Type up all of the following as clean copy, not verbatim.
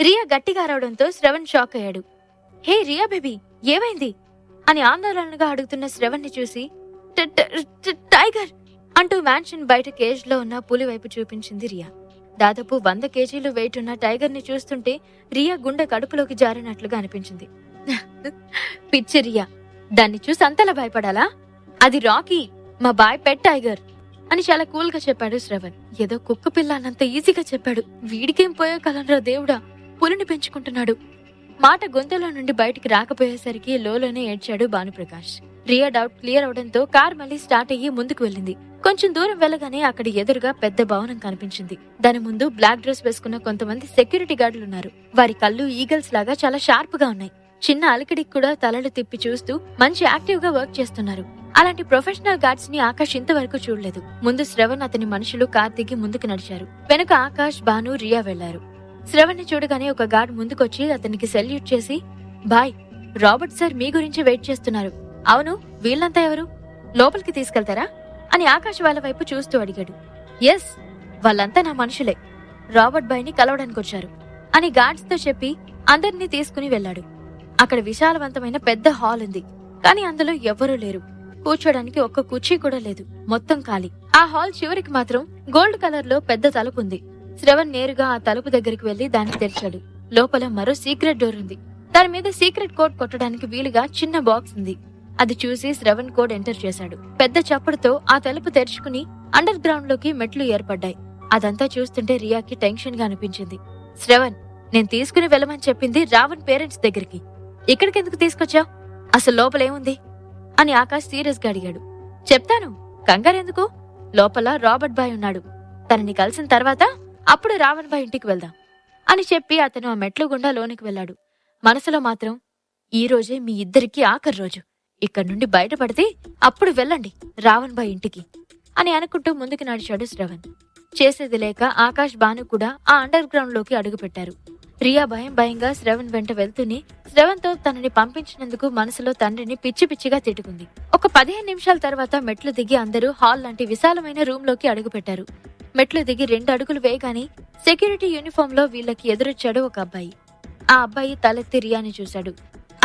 రియా గట్టిగా అరవడంతో శ్రవణ్ షాక్ అయ్యాడు. హే రియా బేబీ, ఏమైంది అని ఆందోళనగా అడుగుతున్న శ్రవణ్ ని చూసి టైగర్ అంటూ మ్యాన్షన్ బయట కేజ్ లో ఉన్న పులి వైపు చూపించింది రియా. దాదాపు 100 కేజీలు వెయిట్ ఉన్న టైగర్ ని చూస్తుంటే రియా గుండె కడుపులోకి జారినట్లుగా అనిపించింది. పిచ్చి రియా, దాన్ని చూసి అంతలా భయపడాలా? అది రాకీ, మా బాయ్ పెట్ టైగర్ అని చాలా కూల్ గా చెప్పాడు శ్రవణ్. ఏదో కుక్క పిల్ల అన్నంత ఈజీగా చెప్పాడు. వీడికేం పోయే కలనరా దేవుడా, పులిని పెంచుకుంటున్నాడు. మాట గొంతులో నుండి బయటికి రాకపోయేసరికి లోలోనే ఏడ్చాడు భానుప్రకాష్. రియా డౌట్ క్లియర్ అవడంతో కార్ మళ్లీ స్టార్ట్ అయ్యి ముందుకు వెళ్ళింది. కొంచెం దూరం వెళ్ళగానే అక్కడ ఎదురుగా పెద్ద భవనం కనిపించింది. దాని ముందు బ్లాక్ డ్రెస్ వేసుకున్న కొంతమంది సెక్యూరిటీ గార్డులున్నారు. వారి కళ్ళు ఈగల్స్ లాగా చాలా షార్ప్ గా ఉన్నాయి. చిన్న అలికిడికి కూడా తలలు తిప్పి చూస్తూ మంచి యాక్టివ్ గా వర్క్ చేస్తున్నారు. అలాంటి ప్రొఫెషనల్ గార్డ్స్ ని ఆకాష్ ఇంతవరకు చూడలేదు. ముందు శ్రవణ్ అతని మనుషులు కార్ దిగి ముందుకు నడిచారు. వెనుక ఆకాష్, భాను, రియా వెళ్లారు. శ్రవణ్ ని చూడగానే ఒక గార్డ్ ముందుకొచ్చి అతనికి సెల్యూట్ చేసి, బాయ్, రాబర్ట్ సార్ మీ గురించి వెయిట్ చేస్తున్నారు. అవును, వీళ్ళంతా ఎవరు? లోపలికి తీసుకెళ్తారా అని ఆకాష్ వాళ్ళ వైపు చూస్తూ అడిగాడు. ఎస్, వాళ్ళంతా నా మనుషులే. రాబర్ట్ బాయ్ ని కలవడానికి వచ్చారు అని గార్డ్స్ తో చెప్పి అందరినీ తీసుకుని వెళ్లాడు. అక్కడ విశాలవంతమైన పెద్ద హాల్ ఉంది. కానీ అందులో ఎవ్వరూ లేరు. కూర్చోడానికి ఒక్క కుర్చీ కూడా లేదు. మొత్తం ఖాళీ. ఆ హాల్ చివరికి మాత్రం గోల్డ్ కలర్ లో పెద్ద తలుపు ఉంది. శ్రవణ్ నేరుగా ఆ తలుపు దగ్గరికి వెళ్లి దాన్ని తెరిచాడు. లోపల మరో సీక్రెట్ డోర్ ఉంది. దాని మీద సీక్రెట్ కోడ్ కొట్టడానికి వీలుగా చిన్న బాక్స్ ఉంది. అది చూసి శ్రవణ్ కోడ్ ఎంటర్ చేశాడు. పెద్ద చప్పుడుతో ఆ తలుపు తెరుచుకుని అండర్ గ్రౌండ్ లోకి మెట్లు ఏర్పడ్డాయి. అదంతా చూస్తుంటే రియాకి టెన్షన్ గా అనిపించింది. శ్రవణ్, నేను తీసుకుని వెళ్ళమని చెప్పింది రావణ్ పేరెంట్స్ దగ్గరికి. ఇక్కడికెందుకు తీసుకొచ్చావు? అసలు లోపలేముంది అని ఆకాష్ సీరియస్ గా అడిగాడు. చెప్తాను, కంగారెందుకు? లోపల రాబర్ట్ బాయ్ ఉన్నాడు. తనని కలిసిన తర్వాత అప్పుడు రావణ్ బాయ్ ఇంటికి వెళ్దాం అని చెప్పి అతను ఆ మెట్లు గుండా లోనికి వెళ్లాడు. మనసులో మాత్రం, ఈ రోజే మీ ఇద్దరికీ ఆఖరి రోజు. ఇక్కడి నుండి బయటపడితే అప్పుడు వెళ్ళండి రావణ్ బాయ్ ఇంటికి అని అనుకుంటూ ముందుకు నడిచాడు శ్రవణ్. చేసేది లేక ఆకాష్, భాను కూడా ఆ అండర్ గ్రౌండ్ లోకి అడుగుపెట్టారు. రియా భయంగా శ్రవణ్ వెంట వెళ్తూనే శ్రవణ్ తో తనని పంపించినందుకు మనసులో తండ్రిని పిచ్చి పిచ్చిగా తిట్టుకుంది. ఒక 15 నిమిషాల తర్వాత మెట్లు దిగి అందరూ హాల్ లాంటి విశాలమైన రూమ్ లోకి అడుగుపెట్టారు. మెట్లు దిగి 2 అడుగులు వేయగానే సెక్యూరిటీ యూనిఫామ్ లో వీళ్ళకి ఎదురొచ్చాడు ఒక అబ్బాయి. ఆ అబ్బాయి తలెత్తి రియాని చూశాడు.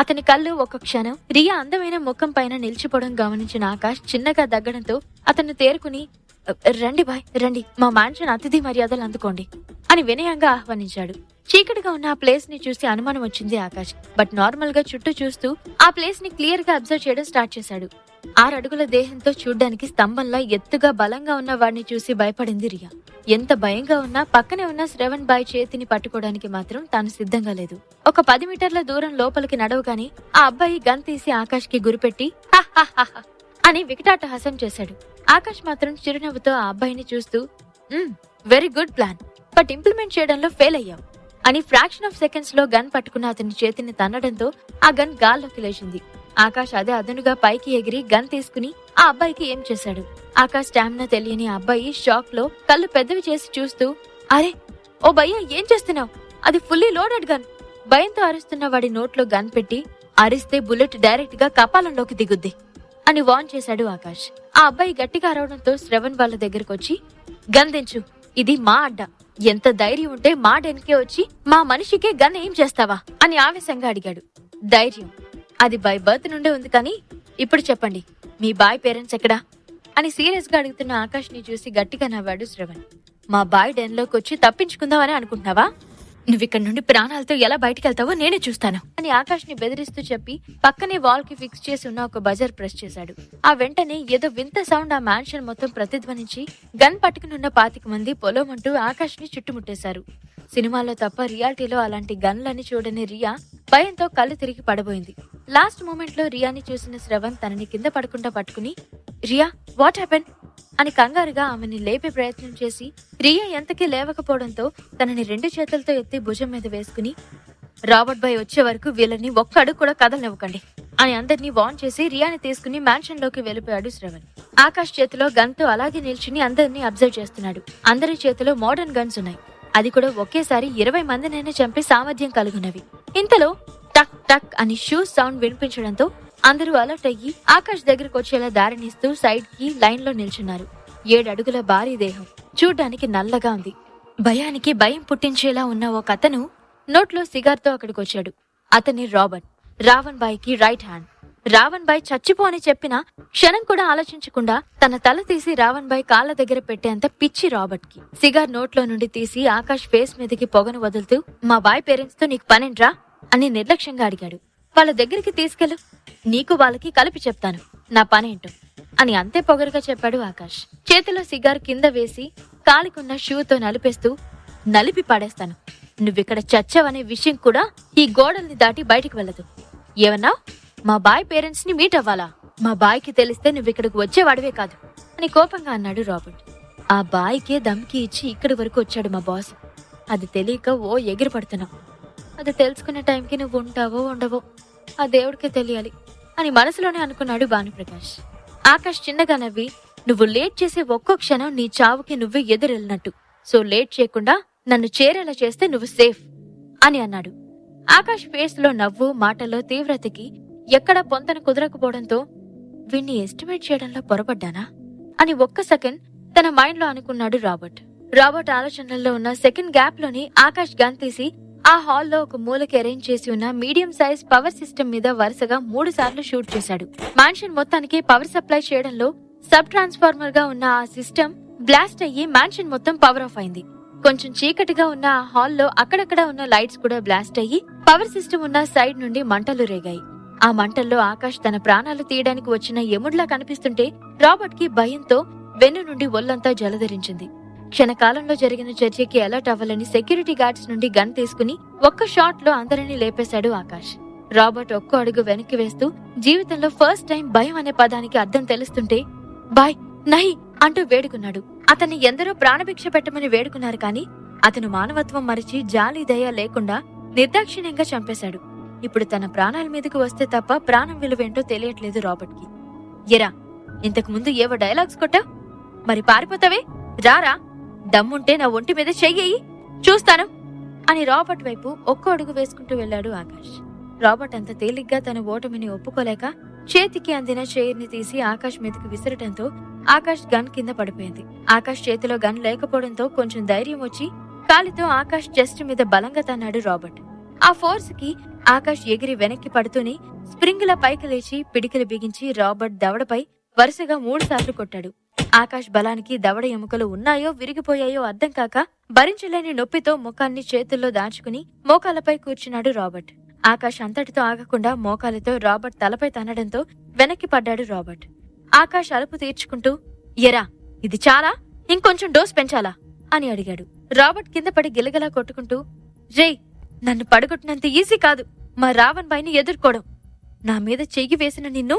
అతని కళ్ళు ఒక క్షణం రియా అందమైన ముఖం పైన నిలిచిపోవడం గమనించిన ఆకాష్ చిన్నగా దగ్గడంతో అతను తేరుకుని, రండి బాయ్, రండి, మా మ్యాన్షన్ అతిథి మర్యాదలు అందుకోండి అని వినయంగా ఆహ్వానించాడు. చీకటిగా ఉన్న ఆ ప్లేస్ ని చూసి అనుమానం వచ్చింది ఆకాష్. బట్ నార్మల్ గా చుట్టూ చూస్తూ ఆ ప్లేస్ ని క్లియర్ గా అబ్జర్వ్ చేయడం స్టార్ట్ చేశాడు. 6 అడుగుల దేహంతో చూడ్డానికి స్తంభంలా ఎత్తుగా బలంగా ఉన్న వాడిని చూసి భయపడింది రియా. ఎంత భయంగా ఉన్నా పక్కనే ఉన్న శ్రవణ్ బాయ్ చేతిని పట్టుకోవడానికి మాత్రం తాను సిద్ధంగా లేదు. ఒక 10 మీటర్ల దూరం లోపలికి నడవగానే ఆ అబ్బాయి గన్ తీసి ఆకాష్ కి గురిపెట్టి హహహహ అని వికటాటహాసం చేశాడు. ఆకాష్ మాత్రం చిరునవ్వుతో ఆ అబ్బాయిని చూస్తూ, very good plan, but implement చేయడంలో ఫెయిల్ అయ్యావు అని ఫ్రాక్షన్ ఆఫ్ సెకండ్స్ లో గన్ పట్టుకున్న అతని చేతిని తన్నడంతో ఆ గన్ గాల్లోకి లేచింది. ఆకాష్ అదే అదనుగా పైకి ఎగిరి గన్ తీసుకుని ఆ అబ్బాయికి ఏం చేశాడు. ఆకాష్ స్టామినా తెలియని అబ్బాయి షాక్ లో కళ్ళు పెద్దవి చేసి చూస్తూ, అరే ఓ భయ్యా, ఏం చేస్తున్నావు? అది ఫుల్లీ లోడెడ్ గన్. భయంతో అరుస్తున్న వాడి నోట్లో గన్ పెట్టి, అరిస్తే బుల్లెట్ డైరెక్ట్ గా కపాలంలోకి దిగుద్ది అని వార్న్ చేశాడు ఆకాష్. ఆ అబ్బాయి గట్టిగా అరవడంతో శ్రవణ్ వాళ్ళ దగ్గరకొచ్చి, గన్ దించు, ఇది మా అడ్డా. ఎంత ధైర్యం ఉంటే మా డెన్కే వచ్చి మా మనిషికే గన్ ఏం చేస్తావా అని ఆవేశంగా అడిగాడు. ధైర్యం అది బై బర్త్ నుండే ఉంది, కానీ ఇప్పుడు చెప్పండి, మీ బాయ్ పేరెంట్స్ ఎక్కడా అని సీరియస్ గా అడుగుతున్న ఆకాష్ ని చూసి గట్టిగా నవ్వాడు శ్రవణ్. మా బాయ్ డెన్ లోకి వచ్చి తప్పించుకుందామని అనుకుంటున్నావా? నువ్విక్కడి నుండి ప్రాణాలతో ఎలా బయటికెళ్తావో నేనే చూస్తాను అని ఆకాష్ ని బెదిరిస్తూ చెప్పి పక్కనే వాల్ కి ఫిక్స్ చేసి ఉన్న ఒక బజర్ ప్రెస్ చేశాడు. ఆ వెంటనే ఏదో వింత సౌండ్ ఆ మ్యాన్షన్ మొత్తం ప్రతిధ్వనించి గన్ పట్టుకునున్న 25 మంది పొలోమంటూ ఆకాష్ ని చుట్టుముట్టేశారు. సినిమాలో తప్ప రియాలిటీలో అలాంటి గన్లని చూడని రియా భయంతో కళ్ళు తిరిగి పడబోయింది. లాస్ట్ మూమెంట్ లో రియాని చూసిన శ్రవణ్ తనని కింద పడకుండా పట్టుకుని, రియా వాట్ హ్యాపెన్ అని కంగారుగా ఆమెని లేపే ప్రయత్నం చేసి రియా ఎంతకీ లేవకపోవడంతో తనని 2 చేతులతో ఎత్తి భుజం మీద వేసుకుని, రాబర్ట్ బాయ్ వచ్చే వరకు వీళ్ళని ఒక్క అడుగు కూడా కదలనివ్వకండి అని అందరినీ వార్న్ చేసి రియాని తీసుకుని మ్యాన్షన్ లోకి వెళ్ళిపోయాడు శ్రవణ్. ఆకాష్ చేతిలో గన్ తో అలాగే నిల్చుని అందరినీ అబ్జర్వ్ చేస్తున్నాడు. అందరి చేతిలో మోడర్న్ గన్స్ ఉన్నాయి. అది కూడా ఒకేసారి 20 మందినైనా చంపే సామర్థ్యం కలుగున్నవి. ఇంతలో టక్ టక్ అని షూస్ సౌండ్ వినిపించడంతో అందరూ అలర్ట్ అయ్యి ఆకాష్ దగ్గరకు వచ్చేలా దారినిస్తూ సైడ్ కి లైన్ లో నిల్చున్నారు. 7 అడుగుల భారీ దేహం, చూడ్డానికి నల్లగా ఉంది. భయానికి భయం పుట్టించేలా ఉన్న ఒక అతను నోట్లో సిగార్తో అక్కడికొచ్చాడు. అతని రాబర్ట్, రావణ్ బాయ్కి రైట్ హ్యాండ్. రావణ్ బాయ్ చచ్చిపో అని చెప్పినా క్షణం కూడా ఆలోచించకుండా తన తల తీసి రావణ్ బాయ్ కాళ్ళ దగ్గర పెట్టేంత పిచ్చి రాబర్ట్ కి. సిగార్ నోట్లో నుండి తీసి ఆకాష్ ఫేస్ మీదకి పొగను వదులుతూ, మా బాయ్ పేరెంట్స్ తో నీకు పనేంట్రా అని నిర్లక్ష్యంగా అడిగాడు. వాళ్ళ దగ్గరికి తీసుకెళ్ళు, నీకు వాళ్ళకి కలిపి చెప్తాను నా పనేంటో అని అంతే పొగరుగా చెప్పాడు ఆకాష్. చేతిలో సిగార్ కింద వేసి కాలికున్న షూతో నలిపి పాడేస్తాను. నువ్విక్కడ చచ్చావనే విషయం కూడా ఈ గోడల్ని దాటి బయటికి వెళ్ళదు. ఏమన్నా మా బాయ్ పేరెంట్స్ ని మీట్ అవ్వాలా? మా బాయ్కి తెలిస్తే నువ్విక్కడికి వచ్చేవాడివే కాదు అని కోపంగా అన్నాడు రాబర్ట్. ఆ బాయ్కే దమ్కి ఇచ్చి ఇక్కడి వరకు వచ్చాడు మా బాస్. అది తెలియక ఓ ఎగిరి పడుతున్నావు. అది తెలుసుకునే టైంకి నువ్వు ఉంటావో ఉండవో ఆ దేవుడికే తెలియాలి అని మనసులోనే అనుకున్నాడు భానుప్రకాష్. ఆకాష్ చిన్నగా నవ్వి, నువ్వు లేట్ చేసే ఒక్కో క్షణం నీ చావుకి నువ్వే ఎదురెళ్ళినట్టు. సో లేట్ చేయకుండా నన్ను చేరేలా చేస్తే నువ్వు సేఫ్ అని అన్నాడు. ఆకాష్ ఫేస్ లో నవ్వు, మాటల్లో తీవ్రతకి ఎక్కడా పొంతన కుదరకపోవడంతో వీణ్ణి ఎస్టిమేట్ చేయడంలో పొరపడ్డానా అని ఒక్క సెకండ్ తన మైండ్ లో అనుకున్నాడు రాబర్ట్. రాబర్ట్ ఆలోచనల్లో ఉన్న సెకండ్ గ్యాప్ లోని ఆకాష్ గన్ తీసి ఆ హాల్లో ఒక మూలకి అరేంజ్ చేసి ఉన్న మీడియం సైజ్ పవర్ సిస్టమ్ మీద వరుసగా 3 సార్లు షూట్ చేశాడు. మ్యాన్షన్ మొత్తానికి పవర్ సప్లై చేయడంలో సబ్ ట్రాన్స్ఫార్మర్ గా ఉన్న ఆ సిస్టమ్ బ్లాస్ట్ అయ్యి మ్యాన్షన్ మొత్తం పవర్ ఆఫ్ అయింది. కొంచెం చీకటిగా ఉన్న ఆ హాల్లో అక్కడక్కడ ఉన్న లైట్స్ కూడా బ్లాస్ట్ అయ్యి పవర్ సిస్టమ్ ఉన్న సైడ్ నుండి మంటలు రేగాయి. ఆ మంటల్లో ఆకాష్ తన ప్రాణాలు తీయడానికి వచ్చిన యముడ్లా కనిపిస్తుంటే రాబర్ట్ కి భయంతో వెన్ను నుండి ఒళ్లంతా జలధరించింది. క్షణకాలంలో జరిగిన చర్యకి అలర్ట్ అవ్వాలని సెక్యూరిటీ గార్డ్స్ నుండి గన్ తీసుకుని ఒక్క షాట్ లో అందరినీ లేపేశాడు ఆకాష్. రాబర్ట్ ఒక్కో అడుగు వెనక్కి వేస్తూ జీవితంలో ఫస్ట్ టైం భయం అనే పదానికి అర్థం తెలుస్తుంటే బాయ్ నహి అంటూ వేడుకున్నాడు. అతన్ని ఎందరో ప్రాణభిక్ష పెట్టమని వేడుకున్నారు కానీ అతను మానవత్వం మరిచి జాలి దయ లేకుండా నిర్దాక్షిణ్యంగా చంపేశాడు. ఇప్పుడు తన ప్రాణాల మీదకు వస్తే తప్ప ప్రాణం విలువేంటో తెలియట్లేదు రాబర్ట్ కి. ఎరా, ఇంతకు ముందు ఏవో డైలాగ్స్ కొట్టావు, మరి పారిపోతావే? రారా, దమ్ముంటే నా ఒంటి మీద చెయ్యి చూస్తాను అని రాబర్ట్ వైపు ఒక్కో అడుగు వేసుకుంటూ వెళ్లాడు ఆకాష్. రాబర్ట్ అంత తేలిగ్గా తన ఓటమిని ఒప్పుకోలేక చేతికి అందిన చైర్ని తీసి ఆకాష్ మీదకి విసరటంతో ఆకాష్ గన్ కింద పడిపోయింది. ఆకాష్ చేతిలో గన్ లేకపోవడంతో కొంచెం ధైర్యం వచ్చి కాలితో ఆకాష్ చెస్ట్ మీద బలంగా తన్నాడు రాబర్ట్. ఆ ఫోర్స్ కి ఆకాష్ ఎగిరి వెనక్కి పడుతూనే స్ప్రింగ్ లా పైకి లేచి పిడికిలు బిగించి రాబర్ట్ దవడపై వరుసగా 3 సార్లు కొట్టాడు. ఆకాష్ బలానికి దవడ ఎముకలు ఉన్నాయో విరిగిపోయాయో అర్థం కాక భరించలేని నొప్పితో ముఖాన్ని చేతుల్లో దాచుకుని మోకాలపై కూర్చున్నాడు రాబర్ట్. ఆకాష్ అంతటితో ఆగకుండా మోకాలితో రాబర్ట్ తలపై తన్నడంతో వెనక్కి పడ్డాడు రాబర్ట్. ఆకాష్ అలుపు తీర్చుకుంటూ, ఎరా, ఇది చాలా, ఇంకొంచెం డోస్ పెంచాలా అని అడిగాడు. రాబర్ట్ కింద పడి గిలగలా కొట్టుకుంటూ, రేయ్, నన్ను పడగొట్టినంత ఈజీ కాదు మా రావణ్ బాయ్ని ఎదుర్కోవడం. నా మీద చెయ్యి వేసిన నిన్ను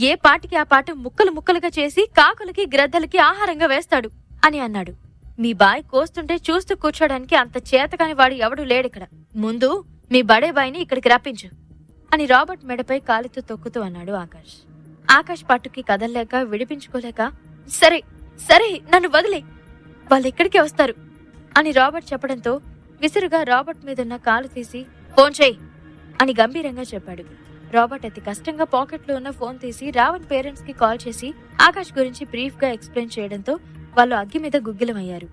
ఏ పాటికి ఆ పాట ముక్కలు ముక్కలుగా చేసి కాకులకి గ్రద్దలకి ఆహారంగా వేస్తాడు అని అన్నాడు. మీ బాయ్ కోస్తుంటే చూస్తూ కూర్చోడానికి అంత చేతకాని వాడు ఎవడూ లేడిక్కడ. ముందు మీ బడే బాయ్ని ఇక్కడికి రప్పించు అని రాబర్ట్ మెడపై కాలితో తొక్కుతూ అన్నాడు ఆకాష్. ఆకాష్ పట్టుకి కదల్లేక విడిపించుకోలేక, సరే సరే నన్ను వదిలే, వాళ్ళెక్కడికి వస్తారు అని రాబర్ట్ చెప్పడంతో విసురుగా రాబర్ట్ మీదున్న కాలు తీసి ఫోన్ చేయి అని గంభీరంగా చెప్పాడు. రాబర్ట్ అతి కష్టంగా పాకెట్లో ఉన్న ఫోన్ తీసి రావణ్ పేరెంట్స్ కి కాల్ చేసి ఆకాష్ గురించి బ్రీఫ్ గా ఎక్స్ప్లెయిన్ చేయడంతో వాళ్ళు అగ్గి మీద గుగ్గిలమయ్యారు.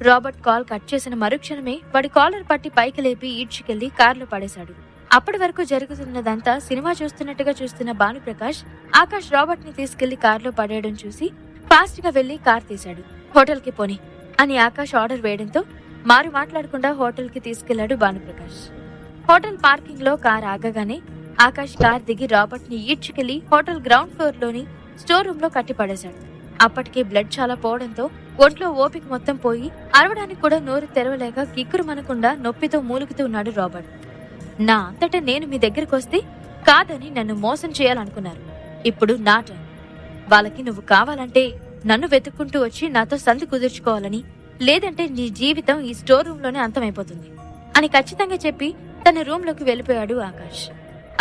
రాబర్ట్ కాల్ కట్ చేసిన మరుక్షణమే వాడి కాలర్ పట్టి పైకి లేపి ఈడ్చుకెళ్లి కారులో పడేశాడు. అప్పటి వరకు జరుగుతున్నదంతా సినిమా చూస్తున్నట్టుగా చూస్తున్న భానుప్రకాష్ ఆకాష్ రాబర్ట్ ని తీసుకెళ్లి కారులో పడేయడం చూసి ఫాస్ట్ గా వెళ్లి కార్ తీశాడు. హోటల్ కి పోని అని ఆకాష్ ఆర్డర్ వేయడంతో మారు మాట్లాడకుండా హోటల్ కి తీసుకెళ్లాడు భానుప్రకాష్. హోటల్ పార్కింగ్ లో కార్ ఆగగానే ఆకాష్ కార్ దిగి రాబర్ట్ ని ఈడ్చుకెళ్లి హోటల్ గ్రౌండ్ ఫ్లోర్ లోని స్టోర్ రూమ్ లో కట్టిపడేశాడు. అప్పటికే బ్లడ్ చాలా పోవడంతో ఒంట్లో ఓపిక మొత్తం పోయి అరవడానికి కూడా నోరు తెరవలేక కిక్కురు మనకుండా నొప్పితో మూలుగుతూ ఉన్నాడు రాబర్ట్. నా అంతటా నేను మీ దగ్గరకు వస్తే కాదని నన్ను మోసం చేయాలనుకున్నారు. ఇప్పుడు నా టర్న్. వాళ్ళకి నువ్వు కావాలంటే నన్ను వెతుక్కుంటూ వచ్చి నాతో సంధి కుదుర్చుకోవాలని, లేదంటే నీ జీవితం ఈ స్టోర్ రూమ్ లోనే అంతమైపోతుంది అని ఖచ్చితంగా చెప్పి తన రూమ్ లోకి వెళ్లిపోయాడు ఆకాష్.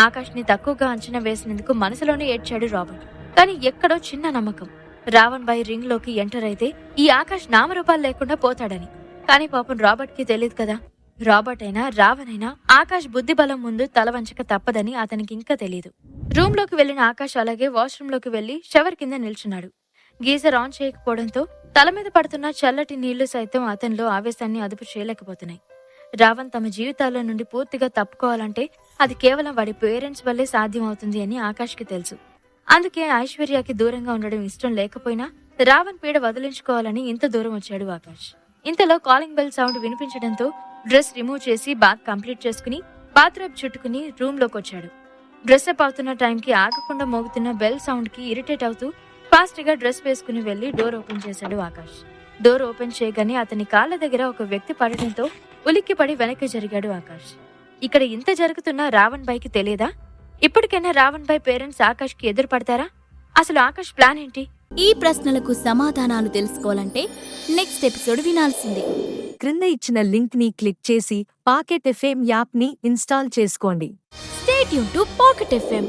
ఆకాష్ ని తక్కువగా అంచనా వేసినందుకు మనసులోనే ఏడ్చాడు రాబర్ట్. కానీ ఎక్కడో చిన్న నమ్మకం, రావణ్ బాయ్ రింగ్ లోకి ఎంటర్ అయితే ఈ ఆకాష్ నామరూపాలు లేకుండా పోతాడని. కానీ పాపం రాబర్ట్ కి తెలియదు కదా, రాబర్ట్ అయినా రావణ్ అయినా ఆకాష్ బుద్ధి బలం ముందు తలవంచక తప్పదని అతనికి ఇంకా తెలియదు. రూమ్ లోకి వెళ్లిన ఆకాష్ అలాగే వాష్రూమ్ లోకి వెళ్లి షవర్ కింద నిల్చున్నాడు. గీజర్ ఆన్ చేయకపోవడంతో తల మీద పడుతున్న చల్లటి నీళ్లు సైతం అతనిలో ఆవేశాన్ని అదుపు చేయలేకపోతున్నాయి. రావణ్ తమ జీవితాల్లో నుండి పూర్తిగా తప్పుకోవాలంటే అది కేవలం వాడి పేరెంట్స్ వల్లే సాధ్యం అవుతుంది అని ఆకాష్కి తెలుసు. అందుకే ఐశ్వర్యకి దూరంగా ఉండడం ఇష్టం లేకపోయినా రావణ్ పీడ వదిలించుకోవాలని ఇంత దూరం వచ్చాడు ఆకాష్. ఇంతలో కాలింగ్ బెల్ సౌండ్ వినిపించడంతో డ్రెస్ రిమూవ్ చేసి బాత్ కంప్లీట్ చేసుకుని బాత్రూమ్ చుట్టుకుని రూమ్ లోకి వచ్చాడు. డ్రెస్అప్ అవుతున్న టైంకి ఆగకుండా మోగుతున్న బెల్ సౌండ్ కి ఇరిటేట్ అవుతూ ఫాస్ట్ గా డ్రెస్ వేసుకుని వెళ్లి డోర్ ఓపెన్ చేశాడు ఆకాష్. డోర్ ఓపెన్ చేయగానే అతని కాళ్ళ దగ్గర ఒక వ్యక్తి పడటంతో ఉలిక్కిపడి వెనక్కి జరిగాడు ఆకాష్. ఇక్కడ ఇంత జరుగుతున్నా రావణ్ బాయ్కి తెలియదా? ఇప్పటికైనా రావణ్ బాయ్ పేరెంట్స్ ఆకాష్ కి ఎదురు పడతారా? అసలు ఆకాష్ ప్లాన్ ఏంటి? ఈ ప్రశ్నలకు సమాధానాలు తెలుసుకోవాలంటే నెక్స్ట్ ఎపిసోడ్ వినాల్సిందే. క్రింద ఇచ్చిన లింక్ ని క్లిక్ చేసి పాకెట్ ఎఫ్ఎం యాప్ ని ఇన్స్టాల్ చేసుకోండి. Stay tune to pocket FM.